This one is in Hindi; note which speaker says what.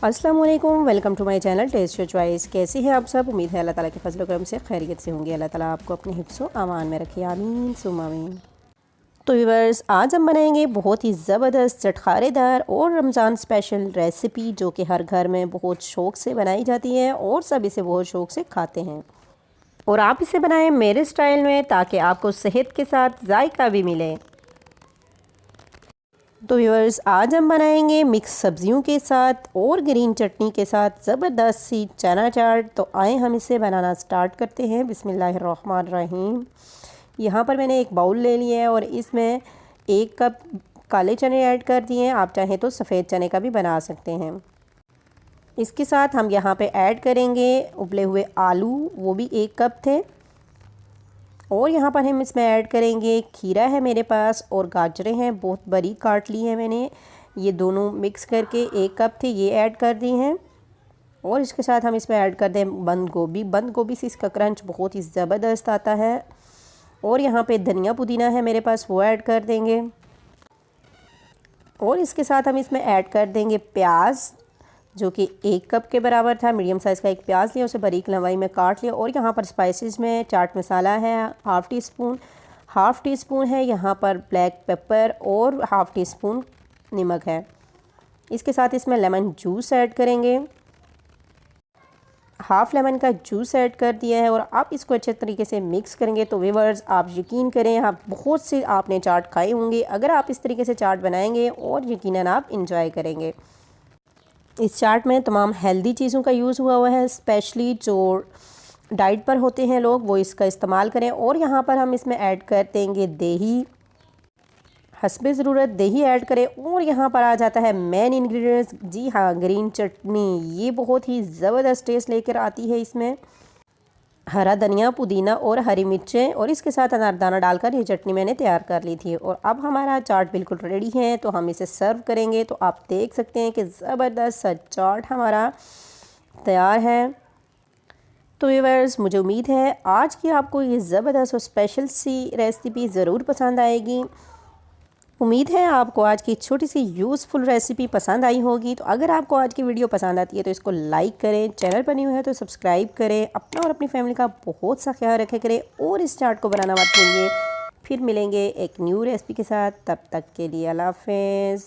Speaker 1: अस्सलाम वालेकुम, welcome to my channel Taste Your Choice. कैसे हैं आप सब? उम्मीद है अल्लाह ताला के फजल करम से खैरियत से होंगे। अल्लाह ताला आपको अपने हिफ्ज़ व अमान में रखे, आमीन सुम्मा आमीन। तो व्यूअर्स, आज हम बनाएंगे बहुत ही ज़बरदस्त चटखारेदार और रमज़ान स्पेशल रेसिपी जो कि हर घर में बहुत शौक़ से बनाई जाती है और सब इसे बहुत शौक़ से खाते हैं। और आप इसे बनाएं मेरे स्टाइल में ताकि आपको सेहत के साथ जायका भी मिले। तो व्यूअर्स, आज हम बनाएंगे मिक्स सब्जियों के साथ और ग्रीन चटनी के साथ ज़बरदस्त सी चना चाट। तो आए हम इसे बनाना स्टार्ट करते हैं। बिस्मिल्लाहिर्रहमानिर्रहीम। यहाँ पर मैंने एक बाउल ले लिया है और इसमें 1 कप काले चने ऐड कर दिए हैं। आप चाहें तो सफ़ेद चने का भी बना सकते हैं। इसके साथ हम यहाँ पे ऐड करेंगे उबले हुए आलू, वो भी 1 कप थे। और यहाँ पर हम इसमें ऐड करेंगे खीरा है मेरे पास और गाजरें हैं, बहुत बड़ी काट ली है मैंने। ये दोनों मिक्स करके 1 कप थे, ये ऐड कर दी हैं। और इसके साथ हम इसमें ऐड कर दें बंद गोभी। बंद गोभी से इसका क्रंच बहुत ही ज़बरदस्त आता है। और यहाँ पे धनिया पुदीना है मेरे पास, वो ऐड कर देंगे। और इसके साथ हम इसमें ऐड कर देंगे प्याज, जो कि 1 कप के बराबर था। मीडियम साइज़ का एक प्याज लिया, उसे बारीक लंबाई में काट लिया। और यहाँ पर स्पाइसेस में चाट मसाला है हाफ़ टी स्पून है यहाँ पर ब्लैक पेपर और हाफ़ टी स्पून नमक है। इसके साथ इसमें लेमन जूस ऐड करेंगे, हाफ़ लेमन का जूस ऐड कर दिया है। और आप इसको अच्छे तरीके से मिक्स करेंगे। तो व्यूअर्स, आप यकीन करें, आप बहुत से आपने चाट खाए होंगे। अगर आप इस तरीके से चाट बनाएंगे और यकीनन आप इंजॉय करेंगे। इस चाट में तमाम हेल्दी चीज़ों का यूज़ हुआ है, स्पेशली जो डाइट पर होते हैं लोग, वो इसका इस्तेमाल करें। और यहाँ पर हम इसमें ऐड कर देंगे दही, हस्बे ज़रूरत दही ऐड करें। और यहाँ पर आ जाता है मेन इंग्रेडिएंट्स, जी हाँ, ग्रीन चटनी। ये बहुत ही ज़बरदस्त टेस्ट लेकर आती है। इसमें हरा धनिया, पुदीना और हरी मिर्चें और इसके साथ अनारदाना डालकर ये चटनी मैंने तैयार कर ली थी। और अब हमारा चाट बिल्कुल रेडी है, तो हम इसे सर्व करेंगे। तो आप देख सकते हैं कि ज़बरदस्त सा चाट हमारा तैयार है। तो व्यूअर्स, मुझे उम्मीद है आज की आपको ये ज़बरदस्त और स्पेशल सी रेसिपी ज़रूर पसंद आएगी। उम्मीद है आपको आज की छोटी सी यूज़फुल रेसिपी पसंद आई होगी। तो अगर आपको आज की वीडियो पसंद आती है तो इसको लाइक करें, चैनल पर न्यू है तो सब्सक्राइब करें, अपना और अपनी फैमिली का बहुत सा ख्याल रखे करें और इस चाट को बनाना मत भूलिए। फिर मिलेंगे एक न्यू रेसिपी के साथ, तब तक के लिए अल्लाह हाफ़िज़।